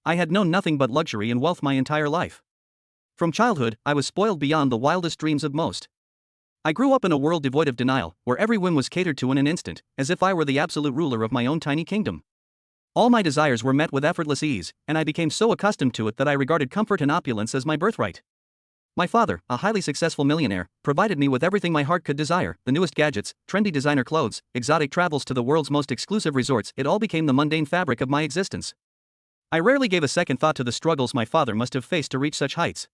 I had known nothing but luxury and wealth my entire life. From childhood, I was spoiled beyond the wildest dreams of most. I grew up in a world devoid of denial, where every whim was catered to in an instant, as if I were the absolute ruler of my own tiny kingdom. All my desires were met with effortless ease, and I became so accustomed to it that I regarded comfort and opulence as my birthright. My father, a highly successful millionaire, provided me with everything my heart could desire: the newest gadgets, trendy designer clothes, exotic travels to the world's most exclusive resorts. It all became the mundane fabric of my existence. I rarely gave a second thought to the struggles my father must have faced to reach such heights.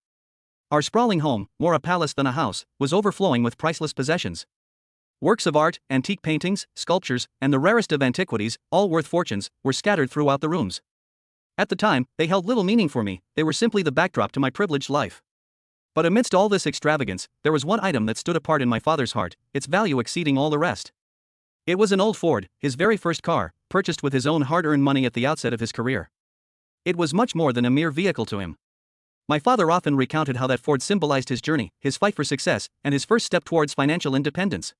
Our sprawling home, more a palace than a house, was overflowing with priceless possessions. Works of art, antique paintings, sculptures, and the rarest of antiquities, all worth fortunes, were scattered throughout the rooms. At the time, they held little meaning for me, they were simply the backdrop to my privileged life. But amidst all this extravagance, there was one item that stood apart in my father's heart, its value exceeding all the rest. It was an old Ford, his very first car, purchased with his own hard-earned money at the outset of his career. It was much more than a mere vehicle to him. My father often recounted how that Ford symbolized his journey, his fight for success, and his first step towards financial independence.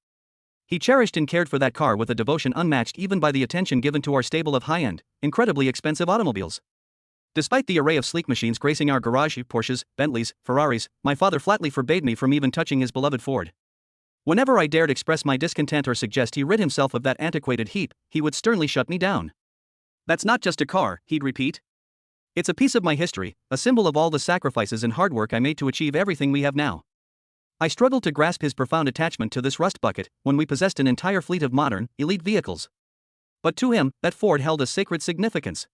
He cherished and cared for that car with a devotion unmatched even by the attention given to our stable of high-end, incredibly expensive automobiles. Despite the array of sleek machines gracing our garage, Porsches, Bentleys, Ferraris, my father flatly forbade me from even touching his beloved Ford. Whenever I dared express my discontent or suggest he rid himself of that antiquated heap, he would sternly shut me down. "That's not just a car," he'd repeat. "It's a piece of my history, a symbol of all the sacrifices and hard work I made to achieve everything we have now." I struggled to grasp his profound attachment to this rust bucket when we possessed an entire fleet of modern, elite vehicles. But to him, that Ford held a sacred significance.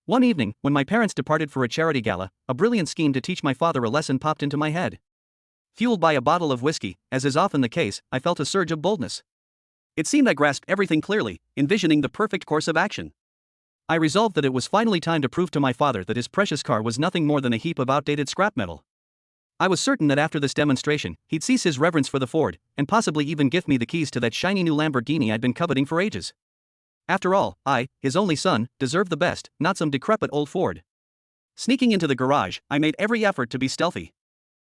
One evening, when my parents departed for a charity gala, a brilliant scheme to teach my father a lesson popped into my head. Fueled by a bottle of whiskey, as is often the case, I felt a surge of boldness. It seemed I grasped everything clearly, envisioning the perfect course of action. I resolved that it was finally time to prove to my father that his precious car was nothing more than a heap of outdated scrap metal. I was certain that after this demonstration, he'd cease his reverence for the Ford, and possibly even gift me the keys to that shiny new Lamborghini I'd been coveting for ages. After all, I, his only son, deserved the best, not some decrepit old Ford. Sneaking into the garage, I made every effort to be stealthy.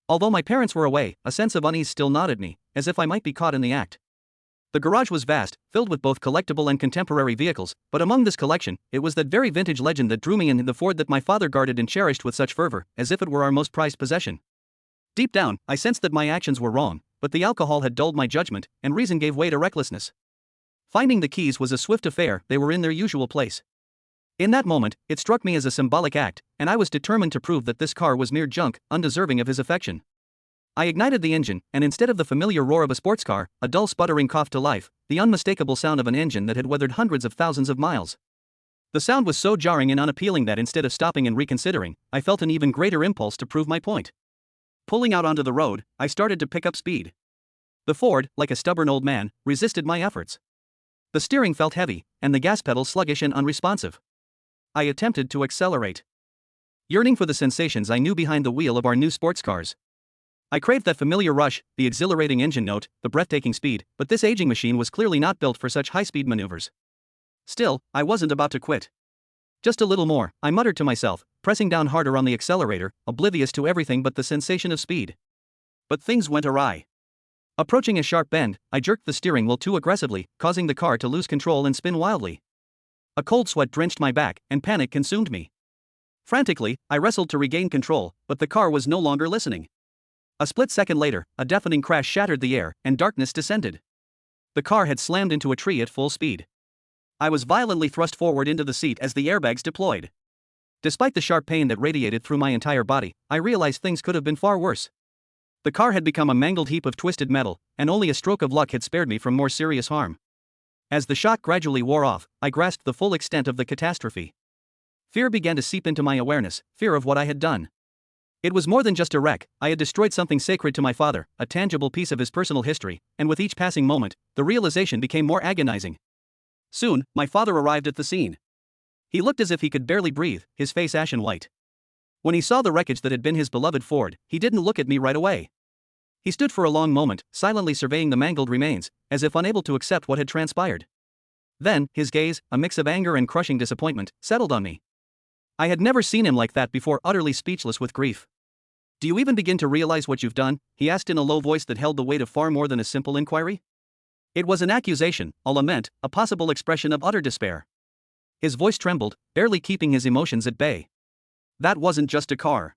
Although my parents were away, a sense of unease still gnawed at me, as if I might be caught in the act. The garage was vast, filled with both collectible and contemporary vehicles, but among this collection, it was that very vintage legend that drew me in: the Ford that my father guarded and cherished with such fervor, as if it were our most prized possession. Deep down, I sensed that my actions were wrong, but the alcohol had dulled my judgment, and reason gave way to recklessness. Finding the keys was a swift affair; they were in their usual place. In that moment, it struck me as a symbolic act, and I was determined to prove that this car was mere junk, undeserving of his affection. I ignited the engine, and instead of the familiar roar of a sports car, a dull sputtering coughed to life, the unmistakable sound of an engine that had weathered hundreds of thousands of miles. The sound was so jarring and unappealing that instead of stopping and reconsidering, I felt an even greater impulse to prove my point. Pulling out onto the road, I started to pick up speed. The Ford, like a stubborn old man, resisted my efforts. The steering felt heavy, and the gas pedal sluggish and unresponsive. I attempted to accelerate, yearning for the sensations I knew behind the wheel of our new sports cars. I craved that familiar rush, the exhilarating engine note, the breathtaking speed, but this aging machine was clearly not built for such high-speed maneuvers. Still, I wasn't about to quit. "Just a little more," I muttered to myself, pressing down harder on the accelerator, oblivious to everything but the sensation of speed. But things went awry. Approaching a sharp bend, I jerked the steering wheel too aggressively, causing the car to lose control and spin wildly. A cold sweat drenched my back, and panic consumed me. Frantically, I wrestled to regain control, but the car was no longer listening. A split second later, a deafening crash shattered the air, and darkness descended. The car had slammed into a tree at full speed. I was violently thrust forward into the seat as the airbags deployed. Despite the sharp pain that radiated through my entire body, I realized things could have been far worse. The car had become a mangled heap of twisted metal, and only a stroke of luck had spared me from more serious harm. As the shock gradually wore off, I grasped the full extent of the catastrophe. Fear began to seep into my awareness, fear of what I had done. It was more than just a wreck; I had destroyed something sacred to my father, a tangible piece of his personal history, and with each passing moment, the realization became more agonizing. Soon, my father arrived at the scene. He looked as if he could barely breathe, his face ashen white. When he saw the wreckage that had been his beloved Ford, he didn't look at me right away. He stood for a long moment, silently surveying the mangled remains, as if unable to accept what had transpired. Then, his gaze, a mix of anger and crushing disappointment, settled on me. I had never seen him like that before, utterly speechless with grief. "Do you even begin to realize what you've done?" he asked in a low voice that held the weight of far more than a simple inquiry. It was an accusation, a lament, a possible expression of utter despair. His voice trembled, barely keeping his emotions at bay. That wasn't just a car.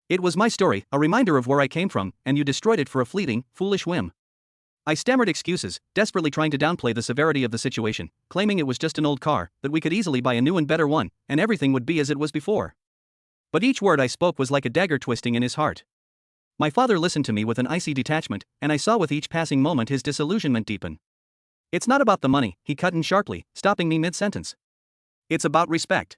It was my story, a reminder of where I came from, and you destroyed it for a fleeting, foolish whim. I stammered excuses, desperately trying to downplay the severity of the situation, claiming it was just an old car, that we could easily buy a new and better one, and everything would be as it was before. But each word I spoke was like a dagger twisting in his heart. My father listened to me with an icy detachment, and I saw with each passing moment his disillusionment deepen. It's not about the money, he cut in sharply, stopping me mid-sentence. It's about respect.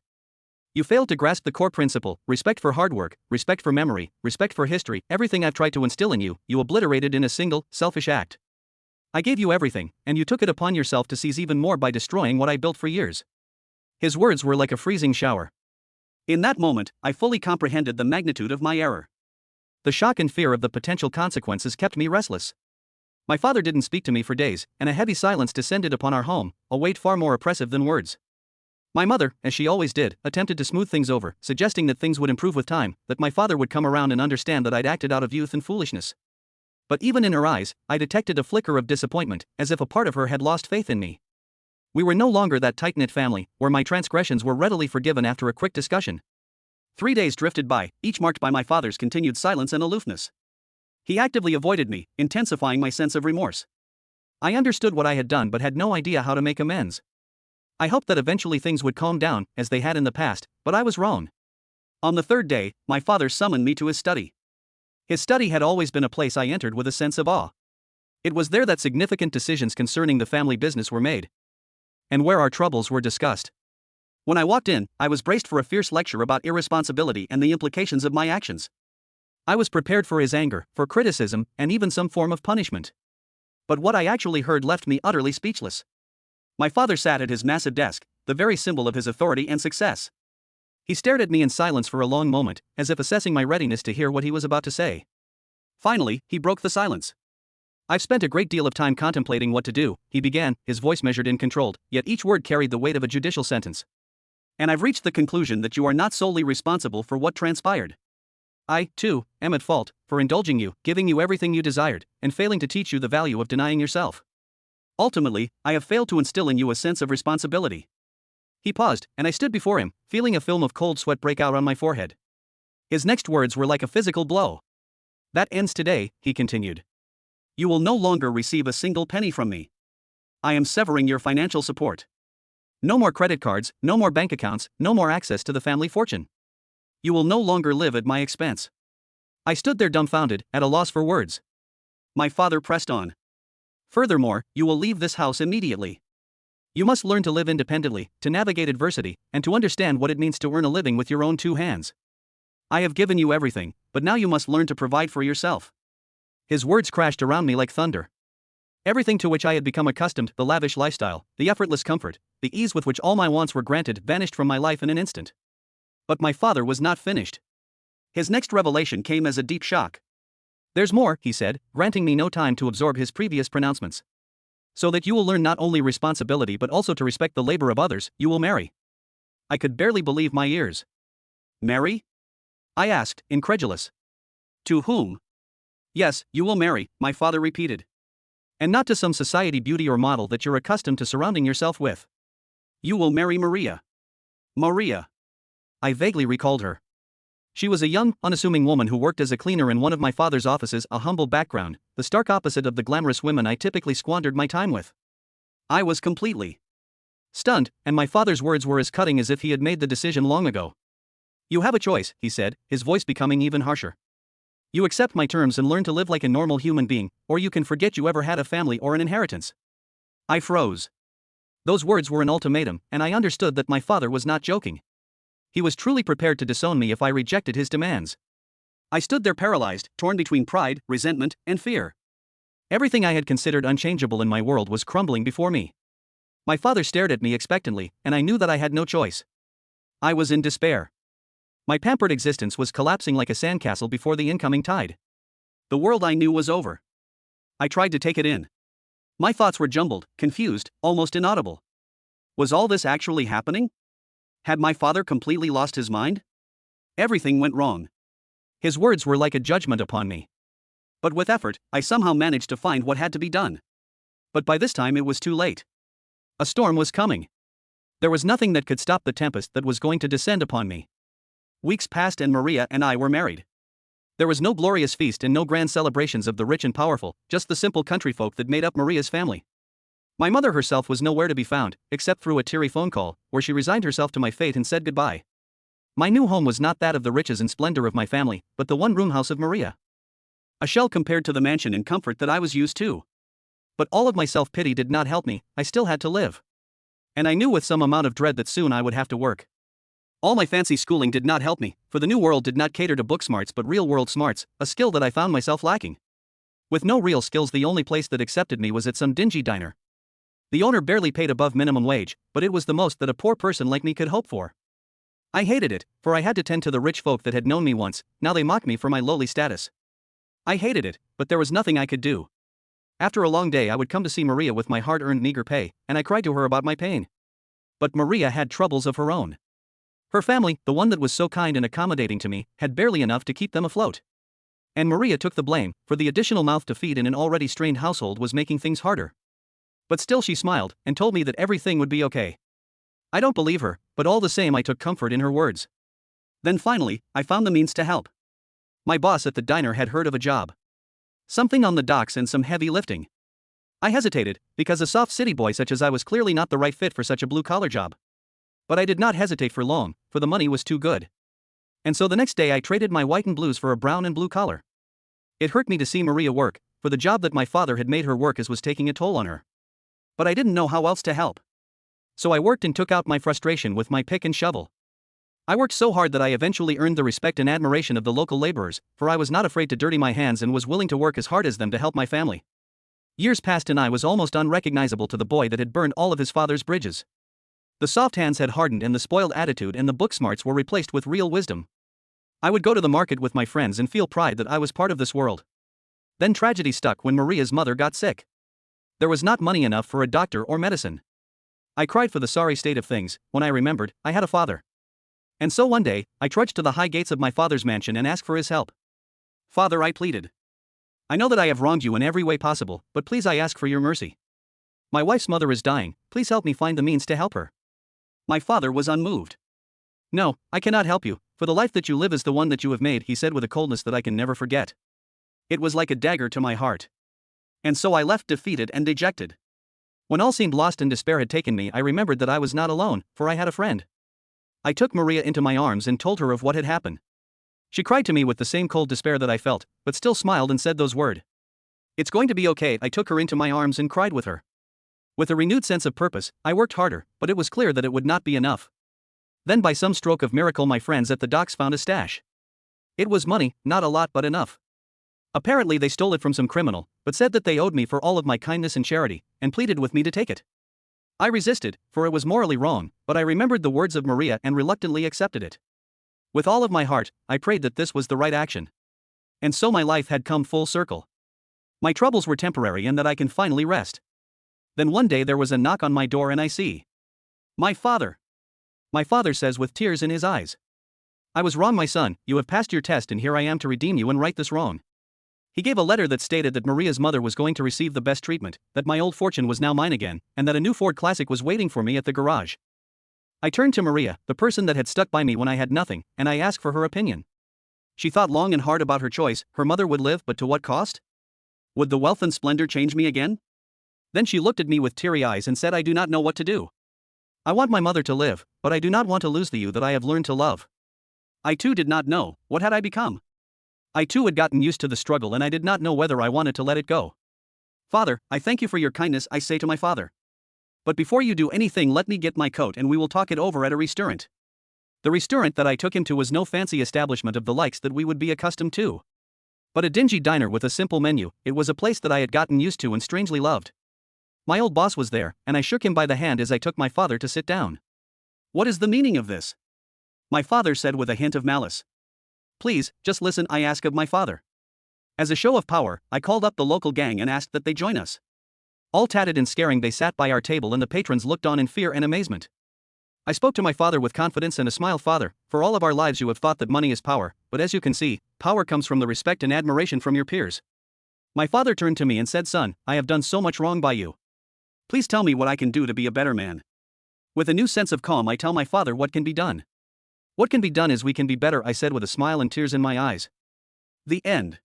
You failed to grasp the core principle: respect for hard work, respect for memory, respect for history. Everything I've tried to instill in you, you obliterated in a single, selfish act. I gave you everything, and you took it upon yourself to seize even more by destroying what I built for years. His words were like a freezing shower. In that moment, I fully comprehended the magnitude of my error. The shock and fear of the potential consequences kept me restless. My father didn't speak to me for days, and a heavy silence descended upon our home, a weight far more oppressive than words. My mother, as she always did, attempted to smooth things over, suggesting that things would improve with time, that my father would come around and understand that I'd acted out of youth and foolishness. But even in her eyes, I detected a flicker of disappointment, as if a part of her had lost faith in me. We were no longer that tight-knit family, where my transgressions were readily forgiven after a quick discussion. 3 days drifted by, each marked by my father's continued silence and aloofness. He actively avoided me, intensifying my sense of remorse. I understood what I had done but had no idea how to make amends. I hoped that eventually things would calm down, as they had in the past, but I was wrong. On the 3rd day, my father summoned me to his study. His study had always been a place I entered with a sense of awe. It was there that significant decisions concerning the family business were made, and where our troubles were discussed. When I walked in, I was braced for a fierce lecture about irresponsibility and the implications of my actions. I was prepared for his anger, for criticism, and even some form of punishment. But what I actually heard left me utterly speechless. My father sat at his massive desk, the very symbol of his authority and success. He stared at me in silence for a long moment, as if assessing my readiness to hear what he was about to say. Finally, he broke the silence. "I've spent a great deal of time contemplating what to do," he began, his voice measured and controlled, yet each word carried the weight of a judicial sentence. "And I've reached the conclusion that you are not solely responsible for what transpired. I, too, am at fault for indulging you, giving you everything you desired, and failing to teach you the value of denying yourself. Ultimately, I have failed to instill in you a sense of responsibility." He paused, and I stood before him, feeling a film of cold sweat break out on my forehead. His next words were like a physical blow. "That ends today," he continued. "You will no longer receive a single penny from me. I am severing your financial support. No more credit cards, no more bank accounts, no more access to the family fortune. You will no longer live at my expense." I stood there dumbfounded, at a loss for words. My father pressed on. "Furthermore, you will leave this house immediately. You must learn to live independently, to navigate adversity, and to understand what it means to earn a living with your own 2 hands. I have given you everything, but now you must learn to provide for yourself." His words crashed around me like thunder. Everything to which I had become accustomed, the lavish lifestyle, the effortless comfort, the ease with which all my wants were granted, vanished from my life in an instant. But my father was not finished. His next revelation came as a deep shock. "There's more," he said, granting me no time to absorb his previous pronouncements. "So that you will learn not only responsibility but also to respect the labor of others, you will marry." I could barely believe my ears. "Marry?" I asked, incredulous. "To whom?" "Yes, you will marry," my father repeated. "And not to some society beauty or model that you're accustomed to surrounding yourself with. You will marry Maria." Maria. I vaguely recalled her. She was a young, unassuming woman who worked as a cleaner in one of my father's offices, a humble background, the stark opposite of the glamorous women I typically squandered my time with. I was completely stunned, and my father's words were as cutting as if he had made the decision long ago. "You have a choice," he said, his voice becoming even harsher. "You accept my terms and learn to live like a normal human being, or you can forget you ever had a family or an inheritance." I froze. Those words were an ultimatum, and I understood that my father was not joking. He was truly prepared to disown me if I rejected his demands. I stood there paralyzed, torn between pride, resentment, and fear. Everything I had considered unchangeable in my world was crumbling before me. My father stared at me expectantly, and I knew that I had no choice. I was in despair. My pampered existence was collapsing like a sandcastle before the incoming tide. The world I knew was over. I tried to take it in. My thoughts were jumbled, confused, almost inaudible. Was all this actually happening? Had my father completely lost his mind? Everything went wrong. His words were like a judgment upon me. But with effort, I somehow managed to find what had to be done. But by this time it was too late. A storm was coming. There was nothing that could stop the tempest that was going to descend upon me. Weeks passed and Maria and I were married. There was no glorious feast and no grand celebrations of the rich and powerful, just the simple country folk that made up Maria's family. My mother herself was nowhere to be found, except through a teary phone call, where she resigned herself to my fate and said goodbye. My new home was not that of the riches and splendor of my family, but the one-room house of Maria. A shell compared to the mansion and comfort that I was used to. But all of my self-pity did not help me, I still had to live. And I knew with some amount of dread that soon I would have to work. All my fancy schooling did not help me, for the new world did not cater to book smarts but real-world smarts, a skill that I found myself lacking. With no real skills, the only place that accepted me was at some dingy diner. The owner barely paid above minimum wage, but it was the most that a poor person like me could hope for. I hated it, for I had to tend to the rich folk that had known me once, now they mocked me for my lowly status. I hated it, but there was nothing I could do. After a long day I would come to see Maria with my hard-earned meager pay, and I cried to her about my pain. But Maria had troubles of her own. Her family, the one that was so kind and accommodating to me, had barely enough to keep them afloat. And Maria took the blame, for the additional mouth to feed in an already strained household was making things harder. But still she smiled, and told me that everything would be okay. I don't believe her, but all the same I took comfort in her words. Then finally, I found the means to help. My boss at the diner had heard of a job. Something on the docks and some heavy lifting. I hesitated, because a soft city boy such as I was clearly not the right fit for such a blue-collar job. But I did not hesitate for long, for the money was too good. And so the next day I traded my white and blues for a brown and blue collar. It hurt me to see Maria work, for the job that my father had made her work as was taking a toll on her. But I didn't know how else to help. So I worked and took out my frustration with my pick and shovel. I worked so hard that I eventually earned the respect and admiration of the local laborers, for I was not afraid to dirty my hands and was willing to work as hard as them to help my family. Years passed and I was almost unrecognizable to the boy that had burned all of his father's bridges. The soft hands had hardened and the spoiled attitude and the book smarts were replaced with real wisdom. I would go to the market with my friends and feel pride that I was part of this world. Then tragedy struck when Maria's mother got sick. There was not money enough for a doctor or medicine. I cried for the sorry state of things, when I remembered I had a father. And so one day, I trudged to the high gates of my father's mansion and asked for his help. "Father," I pleaded. "I know that I have wronged you in every way possible, but please I ask for your mercy. My wife's mother is dying, please help me find the means to help her." My father was unmoved. "No, I cannot help you, for the life that you live is the one that you have made," he said with a coldness that I can never forget. It was like a dagger to my heart. And so I left defeated and dejected. When all seemed lost and despair had taken me, I remembered that I was not alone, for I had a friend. I took Maria into my arms and told her of what had happened. She cried to me with the same cold despair that I felt, but still smiled and said those words. "It's going to be okay." I took her into my arms and cried with her. With a renewed sense of purpose, I worked harder, but it was clear that it would not be enough. Then by some stroke of miracle my friends at the docks found a stash. It was money, not a lot but enough. Apparently they stole it from some criminal, but said that they owed me for all of my kindness and charity, and pleaded with me to take it. I resisted, for it was morally wrong, but I remembered the words of Maria and reluctantly accepted it. With all of my heart, I prayed that this was the right action. And so my life had come full circle. My troubles were temporary and that I can finally rest. Then one day there was a knock on my door and I see my father. My father says with tears in his eyes, "I was wrong, my son, you have passed your test and here I am to redeem you and right this wrong." He gave a letter that stated that Maria's mother was going to receive the best treatment, that my old fortune was now mine again, and that a new Ford Classic was waiting for me at the garage. I turned to Maria, the person that had stuck by me when I had nothing, and I asked for her opinion. She thought long and hard about her choice. Her mother would live, but to what cost? Would the wealth and splendor change me again? Then she looked at me with teary eyes and said, "I do not know what to do. I want my mother to live, but I do not want to lose the you that I have learned to love." I too did not know, what had I become? I too had gotten used to the struggle and I did not know whether I wanted to let it go. "Father, I thank you for your kindness," I say to my father. "But before you do anything let me get my coat and we will talk it over at a restaurant." The restaurant that I took him to was no fancy establishment of the likes that we would be accustomed to, but a dingy diner with a simple menu. It was a place that I had gotten used to and strangely loved. My old boss was there, and I shook him by the hand as I took my father to sit down. "What is the meaning of this?" my father said with a hint of malice. "Please, just listen," I asked of my father. As a show of power, I called up the local gang and asked that they join us. All tatted and scaring they sat by our table and the patrons looked on in fear and amazement. I spoke to my father with confidence and a smile. "Father, for all of our lives you have thought that money is power, but as you can see, power comes from the respect and admiration from your peers." My father turned to me and said, "Son, I have done so much wrong by you. Please tell me what I can do to be a better man." With a new sense of calm I tell my father what can be done. What can be done is we can be better, I said with a smile and tears in my eyes. The end.